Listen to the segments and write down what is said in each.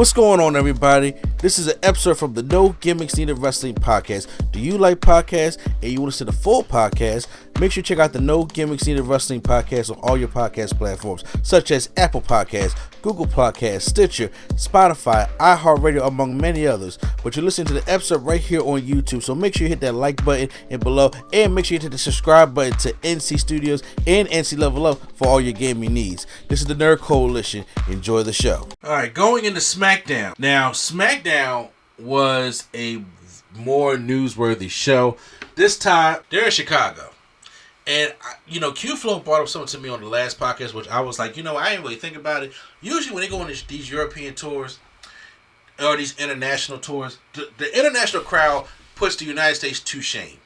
What's going on, everybody? This is an episode from the No Gimmicks Needed Wrestling podcast. Do you like podcasts and you want to see the full podcast? Make sure you check out the No Gimmicks Needed Wrestling podcast on all your podcast platforms, such as Apple Podcasts, Google Podcasts, Stitcher, Spotify, iHeartRadio, among many others. But you're listening to the episode right here on YouTube, so make sure you hit that like button and below, and make sure you hit the subscribe button to NC Studios and NC Level Up for all your gaming needs. This is the Nerd Coalition. Enjoy the show. All right, going into Smackdown. Now, Smackdown was a more newsworthy show. This time, they're in Chicago. And, Q-Flow brought up something to me on the last podcast, which I was like, I didn't really think about it. Usually when they go on these European tours, or these international tours, the international crowd puts the United States to shame.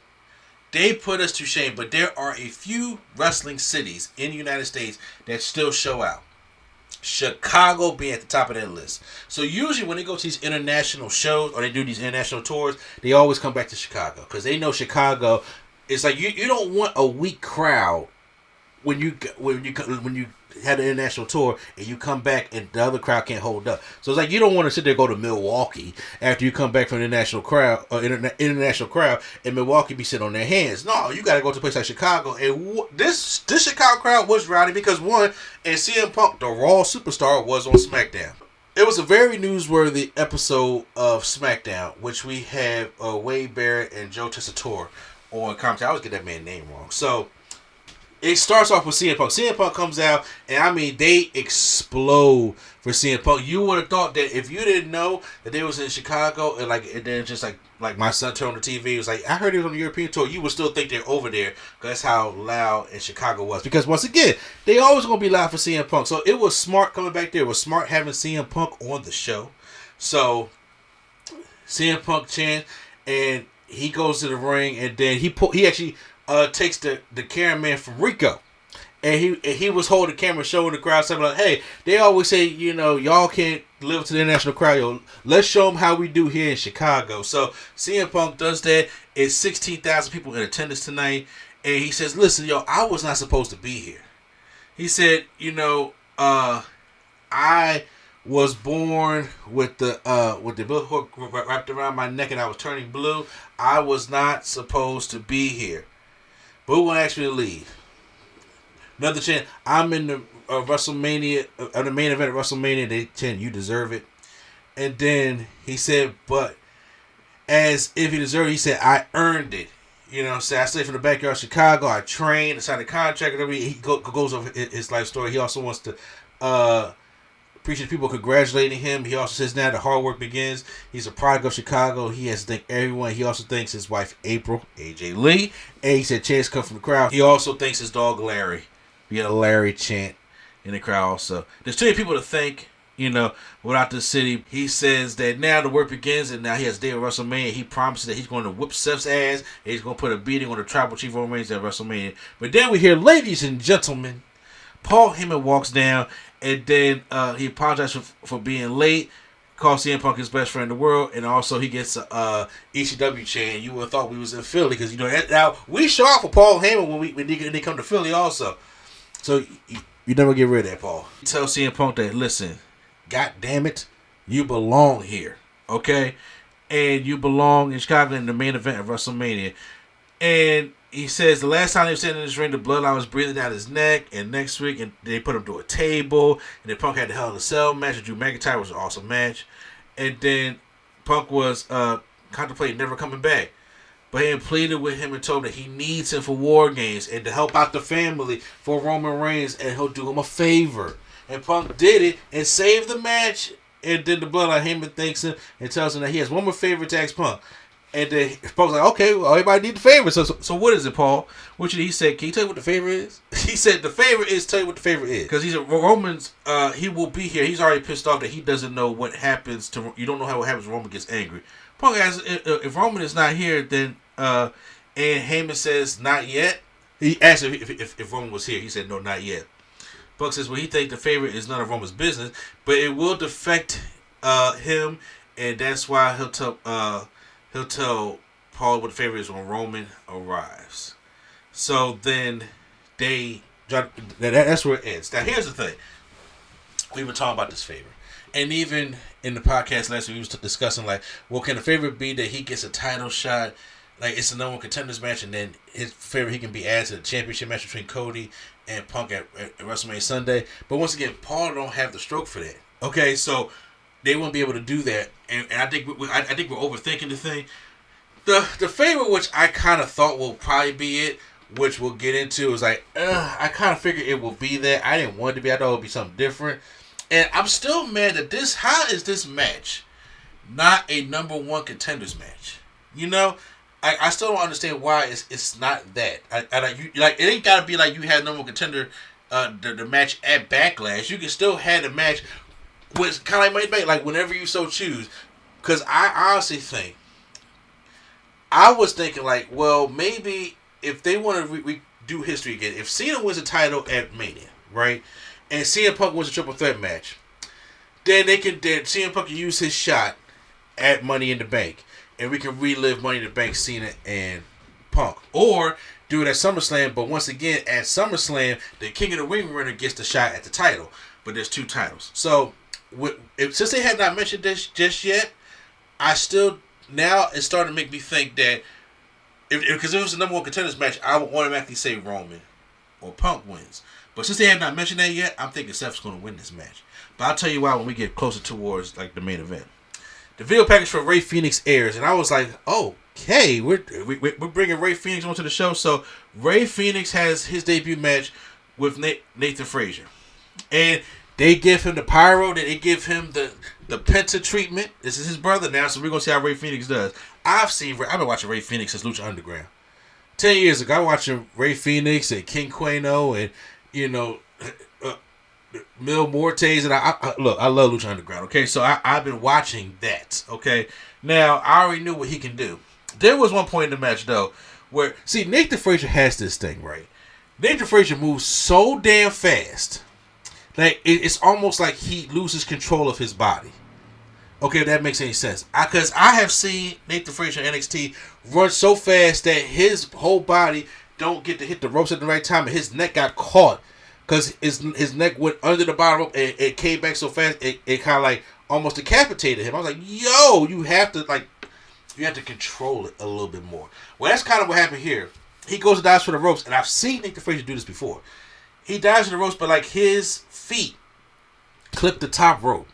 They put us to shame, but there are a few wrestling cities in the United States that still show out. Chicago being at the top of that list. So usually when they go to these international shows or they do these international tours, they always come back to Chicago because they know Chicago. It's like you don't want a weak crowd when you had an international tour and you come back and the other crowd can't hold up. So it's like you don't want to sit there and go to Milwaukee after you come back from the international crowd and Milwaukee be sitting on their hands. No, you got to go to a place like Chicago. And this Chicago crowd was rowdy because one, and CM Punk, the Raw superstar, was on SmackDown. It was a very newsworthy episode of SmackDown, which we have Wade Barrett and Joe Tessitore on commentary. I always get that man's name wrong. So it starts off with CM Punk. CM Punk comes out, and they explode for CM Punk. You would have thought that if you didn't know that they was in Chicago, and then just like my son turned on the TV, he was like, I heard he was on the European tour. You would still think they're over there because that's how loud in Chicago was. Because once again, they always gonna be loud for CM Punk. So it was smart coming back there. It was smart having CM Punk on the show. So CM Punk chants, and he goes to the ring, and then he actually takes the cameraman from Rico, and he was holding the camera, showing the crowd something like, "Hey, they always say y'all can't live to the international crowd. Let's show them how we do here in Chicago." So CM Punk does that. It's 16,000 people in attendance tonight, and he says, "Listen, I was not supposed to be here." He said, I was born with the bill hook wrapped around my neck, and I was turning blue. I was not supposed to be here. But who asked me to leave? Another chant. I'm in the WrestleMania, the main event of WrestleMania. They chant, "You deserve it." And then he said, but as if he deserved it, he said, "I earned it." So I stayed from the backyard of Chicago. I trained, signed a contract, and everything. He goes over his life story. He also wants to appreciate people congratulating him. He also says now the hard work begins. He's a product of Chicago. He has to thank everyone. He also thanks his wife April, AJ Lee, and he said chants come from the crowd. He also thanks his dog Larry. We had a Larry chant in the crowd also. There's too many people to thank, without the city. He says that now the work begins, and now he has a day of WrestleMania. He promises that he's going to whip Seth's ass, and he's going to put a beating on the Tribal Chief Roman Reigns at WrestleMania. But then we hear, ladies and gentlemen, Paul Heyman walks down, and then he apologizes for being late, calls CM Punk his best friend in the world, and also he gets a ECW chant. You would have thought we was in Philly, because now we show out for Paul Heyman when they come to Philly also. So you never get rid of that, Paul. He tells CM Punk that, listen, God damn it, you belong here, okay? And you belong in Chicago in the main event of WrestleMania. And he says the last time they were sitting in this ring, the bloodline was breathing down his neck. And next week, and they put him to a table. And then Punk had the Hell in a Cell match with Drew McIntyre, which was an awesome match. And then Punk was contemplating never coming back. But he pleaded with him and told him that he needs him for War Games and to help out the family for Roman Reigns, and he'll do him a favor. And Punk did it and saved the match. And then the bloodline, Heyman thanks him and tells him that he has one more favor to ask Punk. And then Punk's like, okay, well, everybody needs a favor. So what is it, Paul? He said, can you tell you what the favor is? He said, the favor is, tell you what the favor is. Because he said, Roman's, he will be here. He's already pissed off that he doesn't know what happens to, you don't know how what happens when Roman gets angry. Punk asks, if Roman is not here, then, and Heyman says, not yet. He asked if Roman was here. He said, no, not yet. Punk says, well, he thinks the favor is none of Roman's business, but it will affect him, and that's why he'll tell Paul what the favor is when Roman arrives. So then that's where it ends. Now here's the thing. We were talking about this favor. And even in the podcast last week, we was discussing, like, well, can the favorite be that he gets a title shot, like it's a number one contenders match, and then his favorite, he can be added to the championship match between Cody and Punk at WrestleMania Sunday. But once again, Paul don't have the stroke for that. Okay, so they won't be able to do that, and I think we're overthinking the thing. The favorite, which I kind of thought will probably be it, which we'll get into, is like, I kind of figured it will be that. I didn't want it to be. I thought it would be something different. And I'm still mad that how is this match not a number one contenders match? You know, I still don't understand why it's not that. It ain't got to be like you had number one contender the match at Backlash. You can still have the match with kind of like Money Bank, like whenever you so choose. Because I honestly think, I was thinking like, well, maybe if they want to redo history again, if Cena wins a title at Mania, right? And CM Punk wins a triple threat match, then CM Punk can use his shot at Money in the Bank, and we can relive Money in the Bank, Cena and Punk, or do it at SummerSlam. But once again, at SummerSlam, the King of the Ring Runner gets the shot at the title, but there's 2 titles. So since they had not mentioned this just yet, now it's starting to make me think that because if it was the number one contenders match, I would automatically say Roman or Punk wins. But since they have not mentioned that yet, I'm thinking Seth's going to win this match. But I'll tell you why when we get closer towards like the main event. The video package for Rey Fenix airs, and I was like, okay, we're bringing Rey Fenix onto the show. So Rey Fenix has his debut match with Nathan Frazier, and they give him the pyro. They give him the Penta treatment. This is his brother now, so we're gonna see how Rey Fenix does. I've been watching Rey Fenix since Lucha Underground. 10 years ago, I was watching Rey Fenix and King Cueno and Mil Mortes, and I love Lucha Underground. Okay, so I've been watching that. Okay, now I already knew what he can do. There was one point in the match though where Nathan Frazier has this thing, right? Nathan Frazier moves so damn fast, like it's almost like he loses control of his body. Okay, if that makes any sense. Because I have seen Nathan Frazier in NXT run so fast that his whole body don't get to hit the ropes at the right time, and his neck got caught because his neck went under the bottom rope and it came back so fast it kind of like almost decapitated him. I was like, yo, you have to control it a little bit more. Well, that's kind of what happened here. He goes to dive for the ropes, and I've seen Nathan Frazier do this before. He dives for the ropes, but like his feet clipped the top rope,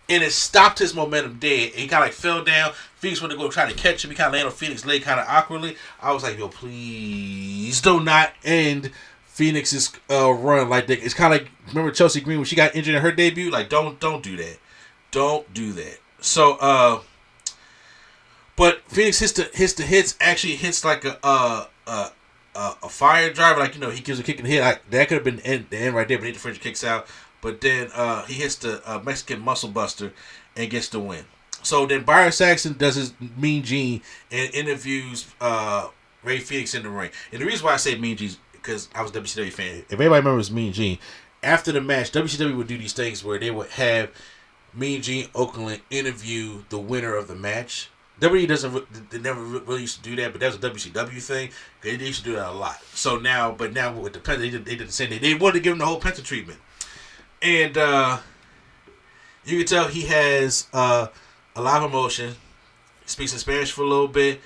and it stopped his momentum dead. He kind of like fell down. Phoenix went to go try to catch him. He kind of landed on Phoenix's leg kind of awkwardly. I was like, yo, please do not end Phoenix's run like that. It's kind of like, remember Chelsea Green when she got injured in her debut? Like, don't do that. Don't do that. So, but Phoenix hits the hits. Actually hits like a fire driver. Like, he gives a kick and hit. Like, that could have been the end right there, but Nathan Frazier kicks out. But then he hits the Mexican Muscle Buster and gets the win. So then Byron Saxton does his Mean Gene and interviews Rey Fenix in the ring. And the reason why I say Mean Gene is because I was a WCW fan. If anybody remembers Mean Gene, after the match, WCW would do these things where they would have Mean Gene Okerlund interview the winner of the match. WWE they never really used to do that, but that was a WCW thing. They used to do that a lot. So now with the Penta, they did the same thing. They wanted to give him the whole Penta treatment. And you can tell he has a lot of emotion. He speaks in Spanish for a little bit.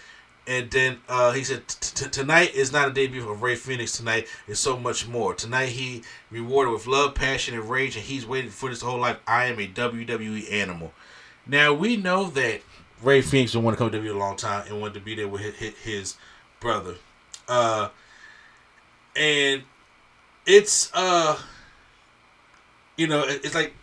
And then he said, tonight is not a debut of Rey Fenix. Tonight is so much more. Tonight he rewarded with love, passion, and rage, and he's waited for this whole life. I am a WWE animal. Now, we know that Rey Fenix didn't want to come to WWE a long time and wanted to be there with his brother. And it's... it's like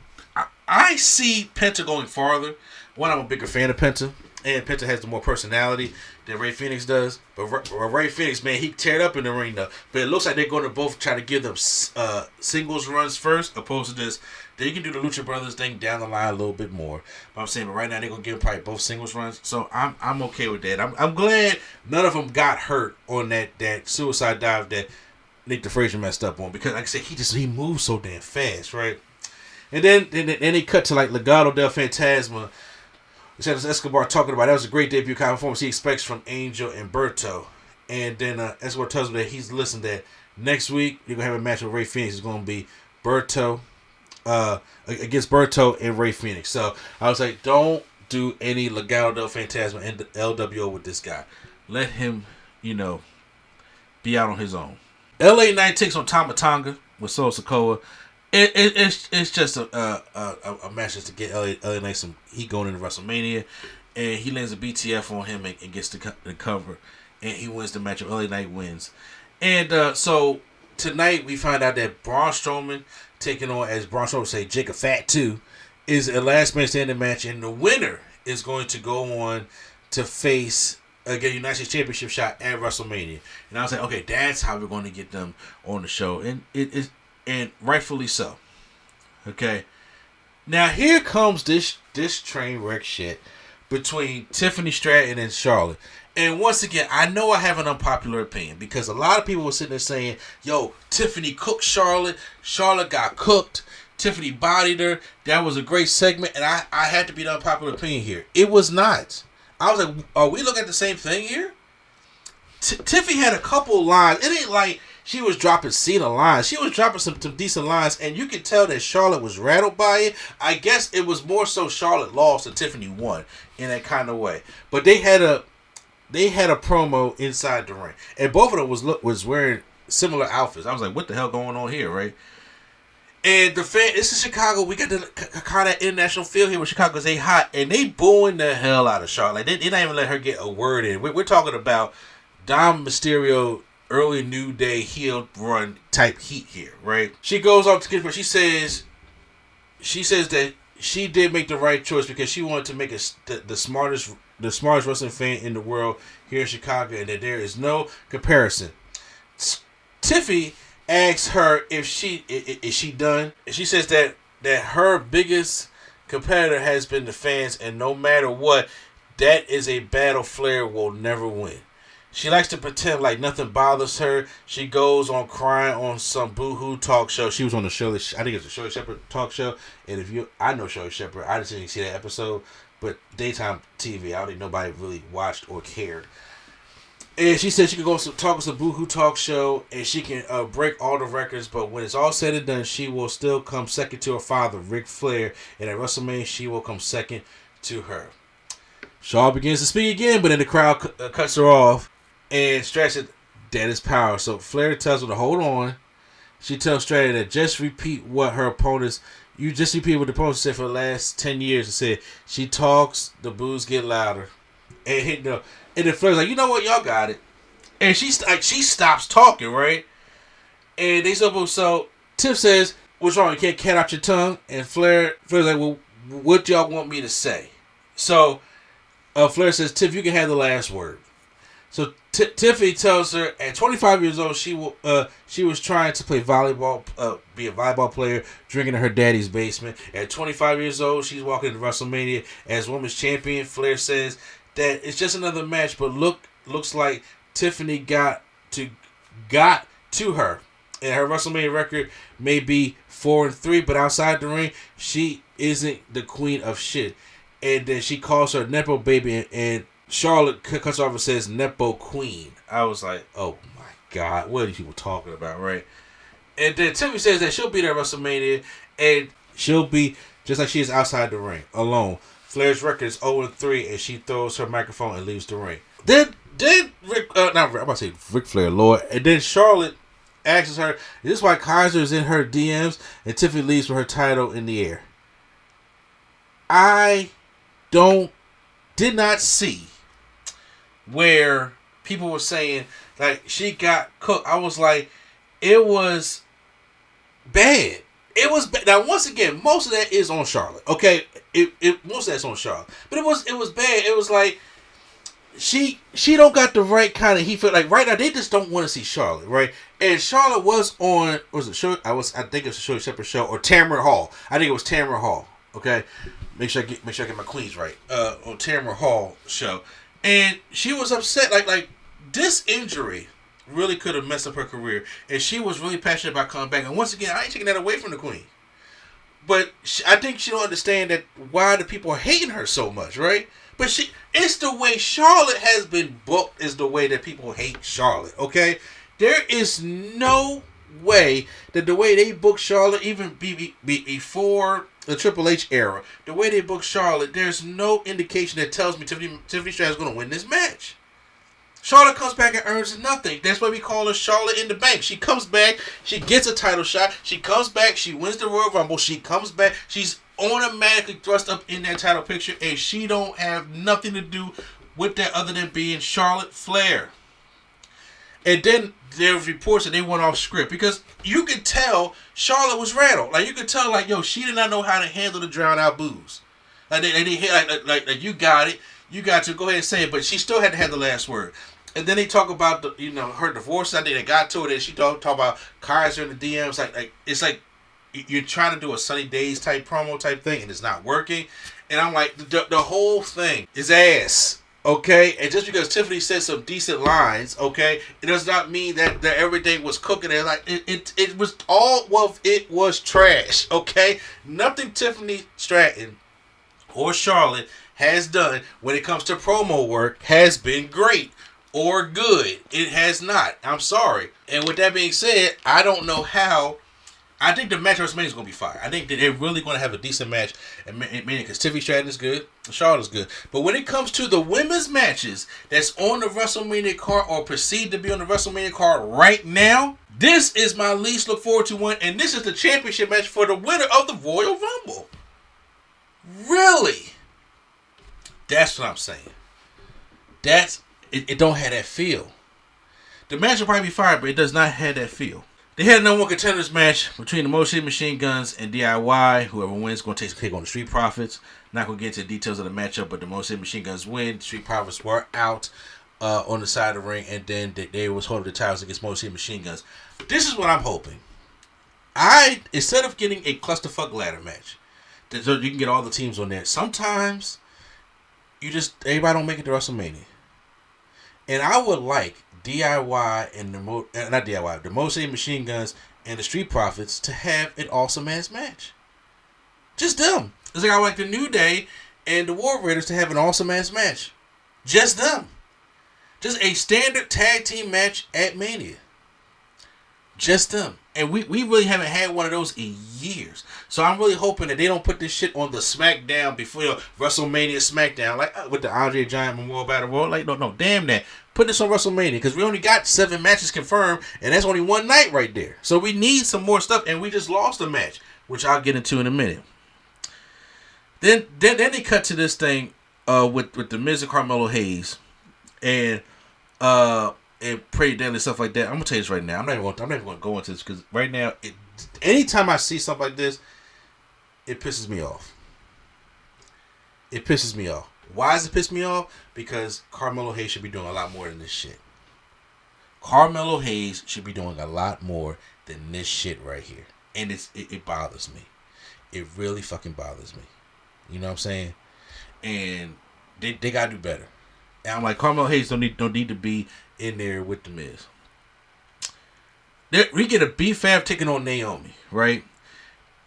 I see Penta going farther. One, I'm a bigger fan of Penta, and Penta has the more personality than Rey Fenix does. But Rey Fenix, man, he teared up in the ring though. But it looks like they're going to both try to give them singles runs first, opposed to this. They can do the Lucha Brothers thing down the line a little bit more. But I'm saying, but right now they're gonna give them probably both singles runs. So I'm okay with that. I'm glad none of them got hurt on that suicide dive that Nathan Frazier messed up on, because like I said, he moves so damn fast, right? And then they cut to like Legado del Fantasma. Santos Escobar talking about that was a great debut kind of performance he expects from Angel and Berto. And then Escobar tells me that he's listened that next week you're gonna have a match with Rey Fenix. It's gonna be Berto, against Berto and Ray Phoenix. So I was like, don't do any Legado del Fantasma and LWO with this guy. Let him, be out on his own. LA Knight takes on Tama Tonga with Solo Sikoa. It's just a match just to get LA Knight some heat going into WrestleMania, and he lands a BTF on him and gets the cover, and he wins the match. LA Knight wins, and so tonight we find out that Braun Strowman taking on, as Braun Strowman say, Jacob Fat 2, is a last man standing match, and the winner is going to go on to face get a United States Championship shot at WrestleMania. And I was like, okay, that's how we're going to get them on the show, and it is, and rightfully so. Okay, now here comes this train wreck shit between Tiffany Stratton and Charlotte. And once again, I know I have an unpopular opinion because a lot of people were sitting there saying, yo, Tiffany cooked Charlotte. Charlotte got cooked. Tiffany bodied her. That was a great segment. And I had to be the unpopular opinion here. It was not. I was like, are we looking at the same thing here? Tiffany had a couple lines. It ain't like she was dropping Cena lines. She was dropping some decent lines. And you could tell that Charlotte was rattled by it. I guess it was more so Charlotte lost and Tiffany won in that kind of way. But they had a promo inside the ring, and both of them was wearing similar outfits. I was like, what the hell going on here, right? And this is Chicago. We got the kind of international feel here with Chicago because they hot, and they booing the hell out of Charlotte. Like, they not even let her get a word in. We're talking about Dom Mysterio early New Day heel run type heat here, right? She goes on to get, but she says that she did make the right choice because she wanted to make the smartest wrestling fan in the world here in Chicago, and that there is no comparison. Tiffy asks her if she done, and she says that her biggest competitor has been the fans, and no matter what, that is a battle Flair will never win. She likes to pretend like nothing bothers her. She goes on crying on some boohoo talk show. She was on the Shirley, I think it's the Shirley Shepherd talk show. And I know Shirley Shepherd. I didn't see that episode, but daytime TV, I don't think nobody really watched or cared. And she said she could go talk on some boohoo talk show, and she can break all the records. But when it's all said and done, she will still come second to her father, Ric Flair. And at WrestleMania, she will come second to her. Shaw begins to speak again, but then the crowd cuts her off. And Stratton said, that is power. So Flair tells her to hold on. She tells Stratton that just repeat what the opponents said for the last 10 years. And said, she talks, the boos get louder. And then Flair's like, you know what, y'all got it. And she stops talking, right? And so Tiff says, what's wrong? You can't cat out your tongue? And Flair's like, well, what y'all want me to say? So Flair says, Tiff, you can have the last word. So Tiffany tells her at 25 years old she was trying to play volleyball, be a volleyball player, drinking in her daddy's basement. At 25 years old, she's walking into WrestleMania as women's champion. Flair says that it's just another match, but looks like Tiffany got to her, and her WrestleMania record may be 4-3, but outside the ring, she isn't the queen of shit. And then she calls her Nepo baby, and Charlotte cuts off and says Nepo Queen. I was like, oh my God, what are these people talking about, right? And then Tiffany says that she'll be there at WrestleMania, and she'll be just like she is outside the ring, alone. Flair's record is 0-3, and she throws her microphone and leaves the ring. Then Ric Flair, Lord. And then Charlotte asks her, is this why Kaiser is in her DMs? And Tiffany leaves with her title in the air. I did not see where people were saying like she got cooked. I was like, it was bad. It was bad. Now once again, most of that is on Charlotte. Okay, most of that's on Charlotte, but it was bad. It was like she don't got the right kind of heat. Feel like right now they just don't want to see Charlotte, right? And Charlotte was on, was it show? I think it was a Shirley Shepherd show or Tamara Hall. I think it was Tamara Hall. Okay, make sure I get my queens right. On Tamara Hall show. And she was upset, like this injury really could have messed up her career, and she was really passionate about coming back. And once again, I ain't taking that away from the queen, but I think she don't understand that why the people are hating her so much, right? But it's the way Charlotte has been booked is the way that people hate Charlotte. Okay, there is no way that the way they booked Charlotte, even before the Triple H era, the way they booked Charlotte, there's no indication that tells me Tiffany Stratton is going to win this match. Charlotte comes back and earns nothing. That's why we call her Charlotte in the Bank. She comes back, she gets a title shot, she comes back, she wins the Royal Rumble, she comes back, she's automatically thrust up in that title picture, and she don't have nothing to do with that other than being Charlotte Flair. And then there was reports that they went off script because you could tell Charlotte was rattled. Like, you could tell, like, yo, she did not know how to handle the drown out boos. Like, like you got it. You got to go ahead and say it, but she still had to have the last word. And then they talk about her divorce. I think they got to it, and she talk about Kaiser in the DMs. Like it's like you're trying to do a Sunny Days type promo type thing, and it's not working. And I'm like, the whole thing is ass. Okay, and just because Tiffany said some decent lines, okay, it does not mean that everything was cooking. And like it was all of it was trash. Okay, nothing Tiffany Stratton or Charlotte has done when it comes to promo work has been great or good. It has not. I'm sorry. And with that being said, I don't know how. I think the match at WrestleMania is going to be fire. I think that they're really going to have a decent match. Meaning because Tiffany Stratton is good, Charlotte is good. But when it comes to the women's matches that's on the WrestleMania card or perceived to be on the WrestleMania card right now, this is my least look forward to one. And this is the championship match for the winner of the Royal Rumble. Really? That's what I'm saying. It don't have that feel. The match will probably be fire, but it does not have that feel. They had a number one contenders match between the Motion Machine Guns and DIY. Whoever wins is going to take on the Street Profits. Not going to get into the details of the matchup, but the Motion Machine Guns win. The Street Profits were out on the side of the ring, and then they was holding the titles against Motion Machine Guns. This is what I'm hoping. Instead of getting a clusterfuck ladder match, so you can get all the teams on there, sometimes everybody don't make it to WrestleMania. And I would like DIY and the Motion Machine Guns and the Street Profits to have an awesome ass match. Just them. It's like I like the New Day and the War Raiders to have an awesome ass match. Just them. Just a standard tag team match at Mania. Just them. And we really haven't had one of those in years. So I'm really hoping that they don't put this shit on the Smackdown before WrestleMania Smackdown. Like with the Andre Giant Memorial Battle Royal. Like, no, damn that. Put this on WrestleMania because we only got 7 matches confirmed. And that's only one night right there. So we need some more stuff. And we just lost a match. Which I'll get into in a minute. Then they cut to this thing with the Miz and Carmelo Hayes. And pretty deadly stuff like that. I'm gonna tell you this right now. I'm not even gonna go into this because right now, anytime I see stuff like this, it pisses me off. It pisses me off. Why does it piss me off? Because Carmelo Hayes should be doing a lot more than this shit. Carmelo Hayes should be doing a lot more than this shit right here, and it bothers me. It really fucking bothers me. You know what I'm saying? And they gotta do better. And I'm like, Carmelo Hayes don't need to be in there with the Miz. We get a B-Fab taking on Naomi, right?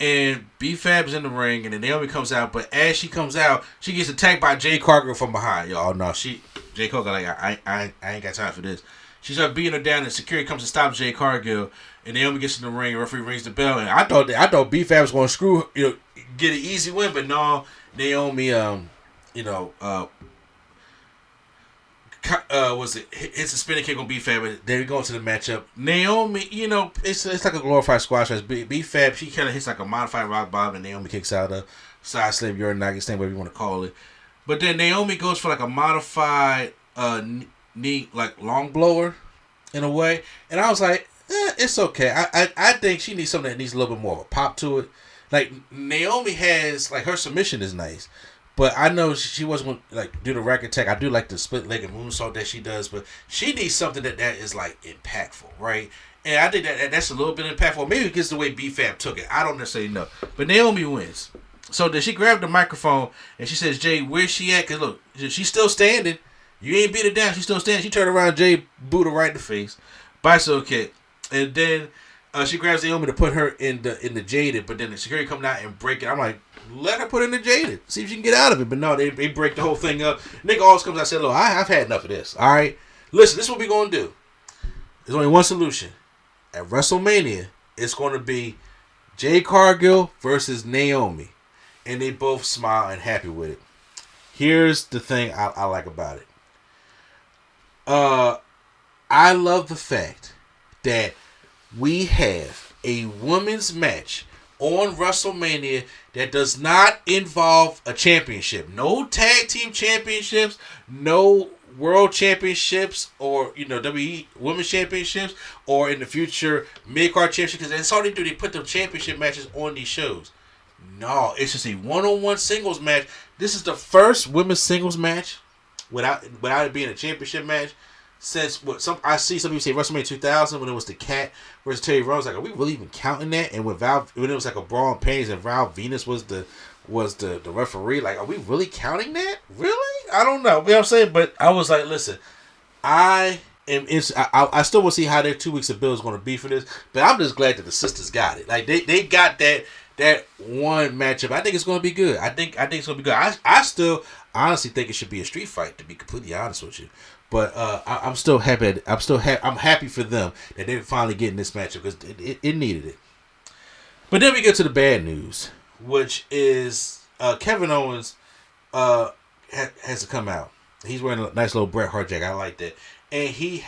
And B-Fab's in the ring, and then Naomi comes out, but as she comes out, she gets attacked by Jay Cargill from behind. Y'all know Jay Cargill like, I ain't got time for this. She starts beating her down, and security comes to stop Jay Cargill, and Naomi gets in the ring, and referee rings the bell, and I thought B-Fab was going to get an easy win, but no, Naomi, hits a spinning kick on B-Fab. Then we go into the matchup. Naomi, it's like a glorified squash match. B-Fab, she kind of hits like a modified rock bottom, and Naomi kicks out a side slam, Uranagi, whatever you want to call it. But then Naomi goes for like a modified knee, like long blower, in a way. And I was like, it's okay. I think she needs something that needs a little bit more of a pop to it. Like Naomi has, like her submission is nice. But I know she wasn't going to do the rack attack. I do like the split-legged moonsault that she does, but she needs something that is like impactful, right? And I think that's a little bit impactful. Maybe it's the way B-Fab took it. I don't necessarily know. But Naomi wins. So then she grabbed the microphone and she says, Jay, where's she at? Because look, she's still standing. You ain't beat her down. She's still standing. She turned around, Jay booed her right in the face. Bicycle kick. And then she grabs Naomi to put her in the jaded, but then the security come out and break it. I'm like, let her put in the jaded. See if she can get out of it. But no, they break the whole thing up. Nigga always comes out and said, look, I've had enough of this. All right? Listen, this is what we going to do. There's only one solution. at WrestleMania, it's going to be Jade Cargill versus Naomi. And they both smile and happy with it. Here's the thing I like about it. I love the fact that we have a women's match on WrestleMania that does not involve a championship. No tag team championships, no world championships, or WWE women's championships, or in the future mid-card championships. Because that's all they do. They put the championship matches on these shows. No, it's just a one-on-one singles match. This is the first women's singles match without it being a championship match since I see some people say WrestleMania 2000 when it was the Cat versus Terry Rollins. Like, are we really even counting that? And when it was like a brawl in panties and Val Venus was the referee, like, are we really counting that? Really? I don't know. You know what I'm saying? But I was like, listen, I still will see how their 2 weeks of build is going to be for this, but I'm just glad that the sisters got it. Like, they got that one matchup. I think it's going to be good. I think it's going to be good. I still honestly think it should be a street fight, to be completely honest with you. But I'm still happy. I'm happy for them that they're finally getting this matchup because it needed it. But then we get to the bad news, which is Kevin Owens has to come out. He's wearing a nice little Bret Hart jacket. I like that. And he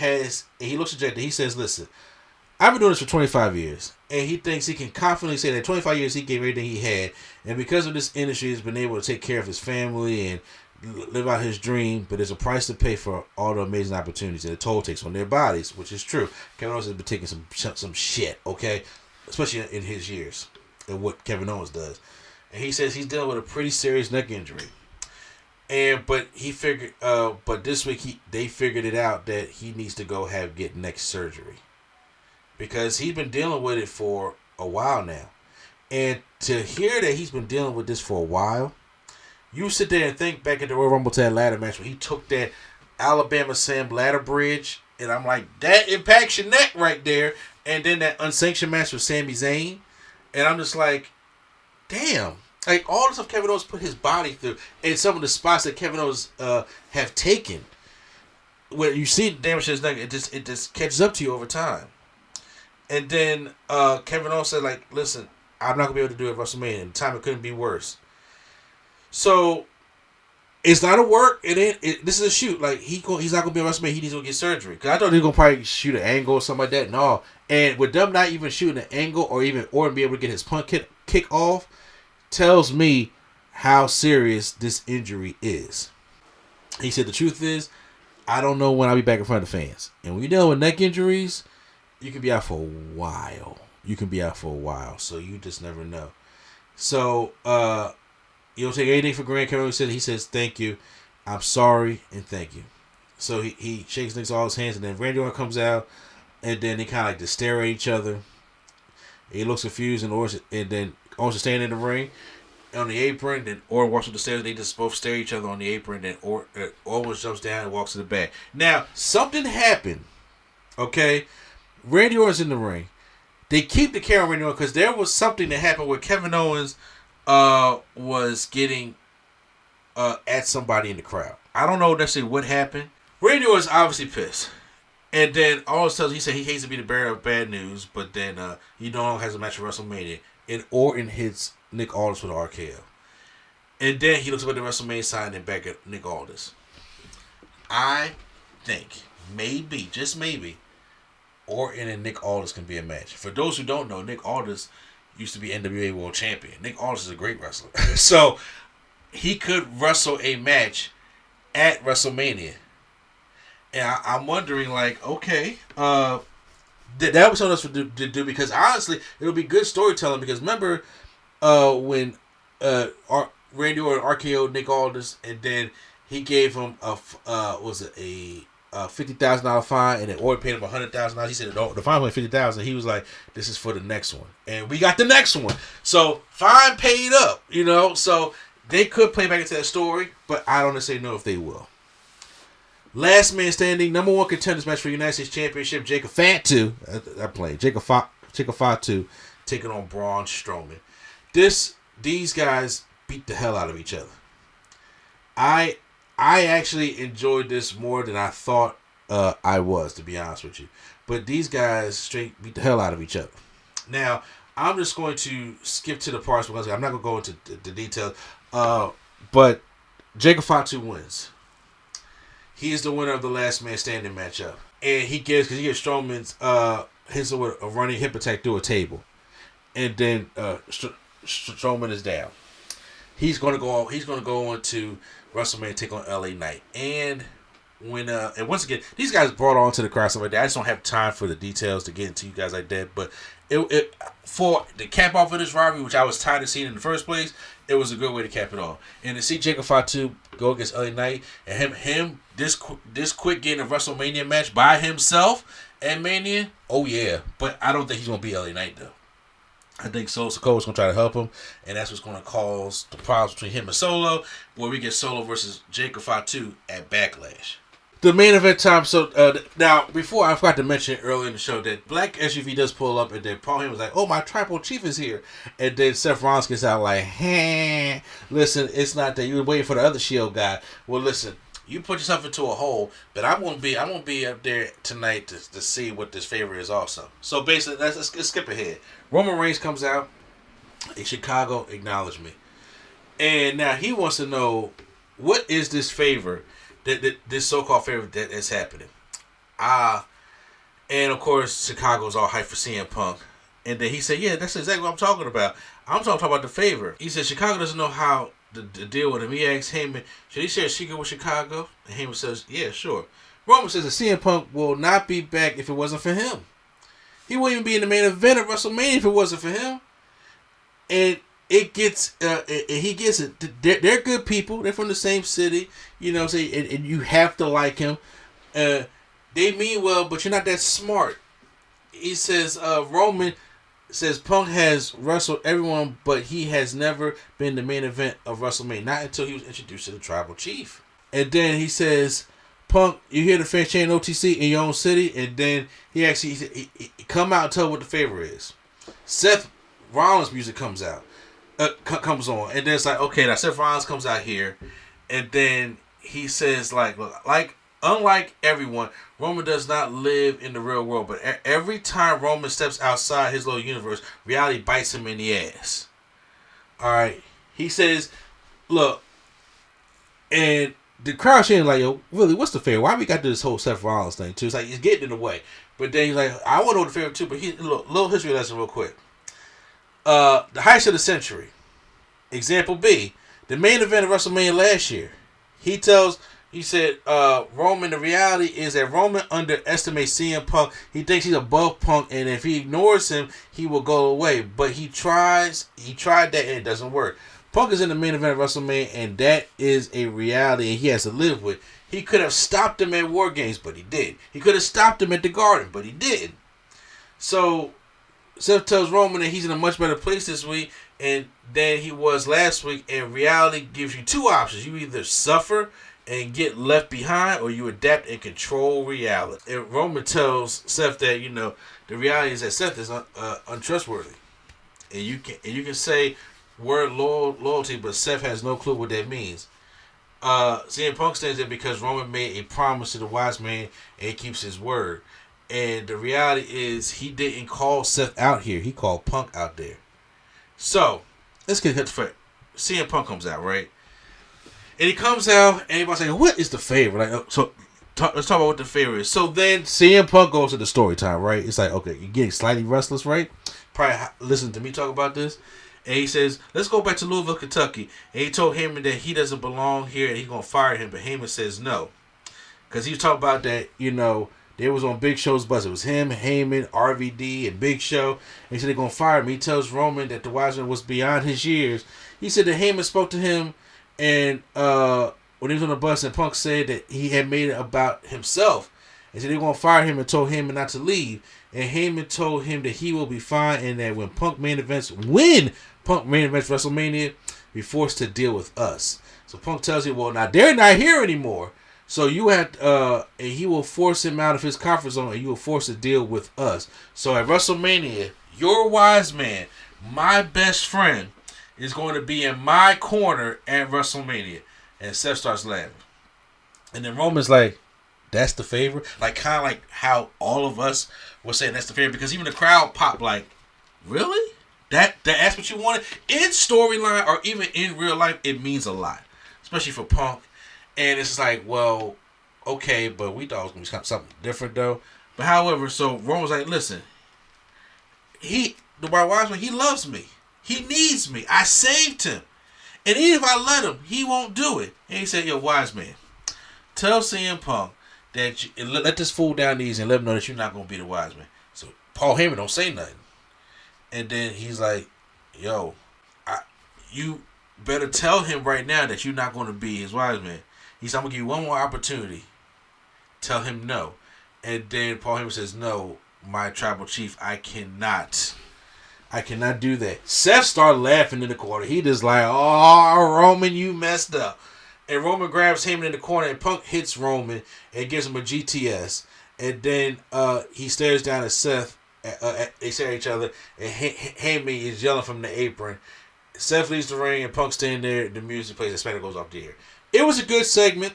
looks dejected. He says, listen, I've been doing this for 25 years. And he thinks he can confidently say that 25 years he gave everything he had. And because of this industry, he's been able to take care of his family and live out his dream. But there's a price to pay for all the amazing opportunities that the toll takes on their bodies, which is true. Kevin Owens has been taking some shit, okay? Especially in his years and what Kevin Owens does. And he says he's dealing with a pretty serious neck injury. But this week they figured it out that he needs to go get neck surgery. Because he's been dealing with it for a while now. And to hear that he's been dealing with this for a while, you sit there and think back at the Royal Rumble Tag ladder match when he took that Alabama Sam ladder bridge, and I'm like, that impacts your neck right there. And then that unsanctioned match with Sami Zayn, and I'm just like, damn. Like, all the stuff Kevin Owens put his body through, and some of the spots that Kevin Owens have taken, where you see the damage to his neck, it just catches up to you over time. And then Kevin Owens said, like, listen, I'm not going to be able to do it at WrestleMania. And the time it couldn't be worse. So, it's not a work. This is a shoot. Like, he's not going to be at WrestleMania. He needs to go get surgery. Because I thought they were going to probably shoot an angle or something like that. No. And with them not even shooting an angle or be able to get his punt kick off, tells me how serious this injury is. He said, the truth is, I don't know when I'll be back in front of the fans. And when you're dealing with neck injuries, you can be out for a while. So you just never know. So, you don't take anything for granted. Kevin said, he says, thank you. I'm sorry and thank you. So he shakes Nick's all his hands, and then Randy Orton comes out, and then they kind of like just stare at each other. He looks confused, and then Owens is standing in the ring on the apron. Then Orton walks up the stairs. They just both stare at each other on the apron. Then Owens jumps down and walks to the back. Now, something happened. Okay? Randy Orton's in the ring. They keep the camera on Randy Orton because there was something that happened where Kevin Owens was getting at somebody in the crowd. I don't know necessarily what happened. Randy Orton's obviously pissed. And then Owens he said he hates to be the bearer of bad news, but then he no longer has a match at WrestleMania. And Orton hits Nick Aldis with an RKO. And then he looks up at the WrestleMania sign and back at Nick Aldis. I think, maybe, just maybe, Orton and Nick Aldis can be a match. For those who don't know, Nick Aldis used to be NWA World Champion. Nick Aldis is a great wrestler. So, he could wrestle a match at WrestleMania. And I'm wondering, like, okay, that was something else to do because, honestly, it'll be good storytelling because remember when Randy Orton RKO'd Nick Aldis and then he gave him a $50,000 fine, and then Orton paid him $100,000. He said the fine was $50,000. He was like, "This is for the next one," and we got the next one. So fine paid up, So they could play back into that story, but I don't necessarily know if they will. Last man standing, number one contenders match for the United States Championship. Jacob Fatu taking on Braun Strowman. These guys beat the hell out of each other. I actually enjoyed this more than I thought I was, to be honest with you. But these guys straight beat the hell out of each other. Now, I'm just going to skip to the parts because I'm not going to go into the details. But Jacob Fatu wins. He is the winner of the last man standing matchup. And he gives Strowman's his a running hip attack through a table. And then Strowman is down. He's gonna go on to WrestleMania and take on LA Knight. And once again, these guys brought on to the crowd stuff like that. I just don't have time for the details to get into you guys like that. But it for the cap off of this rivalry, which I was tired of seeing in the first place, it was a good way to cap it off. And to see Jacob Fatu go against LA Knight and him this quick getting a WrestleMania match by himself at Mania, oh yeah. But I don't think he's gonna beat LA Knight though. I think Soko's going to try to help him, and that's what's going to cause the problems between him and Solo, where we get Solo versus Jacob Fatu at Backlash. The main event time. So now, before I forgot to mention earlier in the show that Black SUV does pull up, and then Paul Heyman was like, "Oh, my tribal chief is here," and then Seth Rollins gets out like, "Hey, listen, it's not that you were waiting for the other Shield guy." Well, listen. You put yourself into a hole, but I'm gonna be up there tonight to see what this favor is also. So basically, let's skip ahead. Roman Reigns comes out in Chicago, acknowledge me, and now he wants to know what is this favor that this so-called favor that is happening. And of course Chicago's all hyped for CM Punk, and then he said, "Yeah, that's exactly what I'm talking about. I'm talking about the favor." He said Chicago doesn't know how to deal with him. He asked Heyman, should he share Chicago with Chicago? And Heyman says, yeah, sure. Roman says that CM Punk will not be back if it wasn't for him. He wouldn't even be in the main event of WrestleMania if it wasn't for him. And it gets, he gets it. They're good people. They're from the same city. You know what I'm saying? And you have to like him. They mean well, but you're not that smart. He says, Roman says Punk has wrestled everyone, but he has never been the main event of WrestleMania. Not until he was introduced to the Tribal Chief. And then he says, Punk, you hear the fans chanting OTC in your own city? And then he actually he come out and tell what the favor is. Seth Rollins' music comes out, comes on, and then it's like, okay, now Seth Rollins comes out here, and then he says like unlike everyone, Roman does not live in the real world, but every time Roman steps outside his little universe, reality bites him in the ass. Alright. He says, look, and the crowd saying like, yo, really, what's the favor? Why we got this whole Seth Rollins thing too? It's like, he's getting in the way. But then he's like, I want to know the favor too, but look, little history lesson real quick. The heist of the century. Example B, the main event of WrestleMania last year. He said, Roman, the reality is that Roman underestimates CM Punk. He thinks he's above Punk, and if he ignores him, he will go away. But he tried that, and it doesn't work. Punk is in the main event of WrestleMania, and that is a reality, and he has to live with. He could have stopped him at War Games, but he did. He could have stopped him at the Garden, but he didn't. So, Seth tells Roman that he's in a much better place this week than he was last week, and reality gives you two options. You either suffer and get left behind, or you adapt and control reality. And Roman tells Seth that, you know, the reality is that Seth is untrustworthy. And you can say word loyalty, but Seth has no clue what that means. CM Punk stands there because Roman made a promise to the wise man, and he keeps his word. And the reality is he didn't call Seth out here. He called Punk out there. So, let's get to the CM Punk comes out, right? And he comes out, and everybody's saying, what is the favor? Like, let's talk about what the favor is. So then CM Punk goes to the story time, right? It's like, okay, you're getting slightly restless, right? Probably listen to me talk about this. And he says, let's go back to Louisville, Kentucky. And he told Heyman that he doesn't belong here and he's going to fire him. But Heyman says no. Because he was talking about that, you know, they was on Big Show's bus. It was him, Heyman, RVD, and Big Show. And he said they're going to fire him. He tells Roman that the wise man was beyond his years. He said that Heyman spoke to him, and when he was on the bus, and Punk said that he had made it about himself. And said they were going to fire him and told Heyman not to leave. And Heyman told him that he will be fine and that when Punk main events WrestleMania, be forced to deal with us. So Punk tells him, well, now they're not here anymore. So you have and he will force him out of his comfort zone, and you will force to deal with us. So at WrestleMania, your wise man, my best friend, is going to be in my corner at WrestleMania. And Seth starts laughing. And then Roman's like, that's the favorite. Like kind of like how all of us were saying that's the favorite because even the crowd popped like, really? That's what you wanted in storyline or even in real life. It means a lot, especially for Punk. And it's like, well, okay, but we thought it was gonna be something different though. But however, so Roman was like, listen, the White Wiseman, he loves me. He needs me. I saved him. And even if I let him, he won't do it. And he said, yo, wise man, tell CM Punk that let this fool down easy and let him know that you're not going to be the wise man. So Paul Heyman don't say nothing. And then he's like, yo, you better tell him right now that you're not going to be his wise man. He said, I'm going to give you one more opportunity. Tell him no. And then Paul Heyman says, no, my tribal chief, I cannot do that. Seth started laughing in the corner. He just like, oh, Roman, you messed up. And Roman grabs Heyman in the corner and Punk hits Roman and gives him a GTS. And then he stares down at Seth. They stare at each other. And Heyman is yelling from the apron. Seth leaves the ring and Punk standing there. The music plays and Smackdown goes off the air. It was a good segment.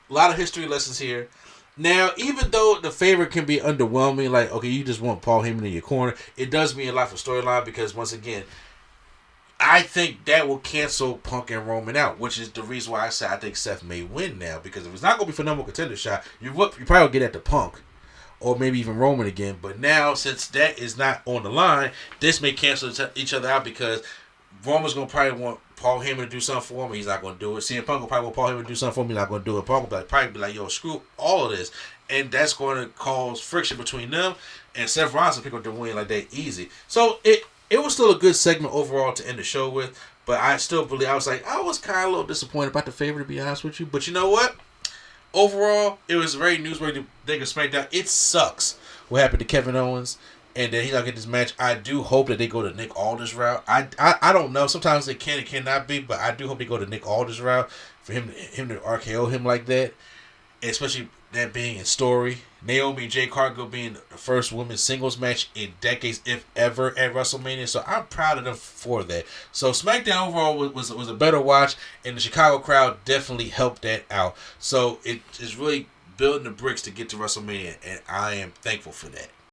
A lot of history lessons here. Now, even though the favorite can be underwhelming, like, okay, you just want Paul Heyman in your corner, it does mean a lot for storyline because, once again, I think that will cancel Punk and Roman out, which is the reason why I say I think Seth may win now. Because if it's not going to be for number one contender shot, you probably will get at the Punk or maybe even Roman again. But now, since that is not on the line, this may cancel each other out because Roman's going to probably want Paul Heyman to do something for him. He's not going to do it. CM Punk will probably want Paul Heyman to do something for him. He's not going to do it. Punk will probably be like, yo, screw all of this. And that's going to cause friction between them. And Seth Rollins will pick up the win like that easy. So it was still a good segment overall to end the show with. But I still believe, I was kind of a little disappointed about the favorite, to be honest with you. But you know what? Overall, it was a very newsworthy thing of SmackDown. It sucks what happened to Kevin Owens. And then he's not get this match. I do hope that they go to Nick Aldis route. I don't know. Sometimes they can and cannot be, but I do hope they go to Nick Aldis route for him to RKO him like that. Especially that being in story. Naomi and Jay Cargill being the first women's singles match in decades, if ever, at WrestleMania. So I'm proud of them for that. So SmackDown overall was a better watch, and the Chicago crowd definitely helped that out. So it is really building the bricks to get to WrestleMania, and I am thankful for that.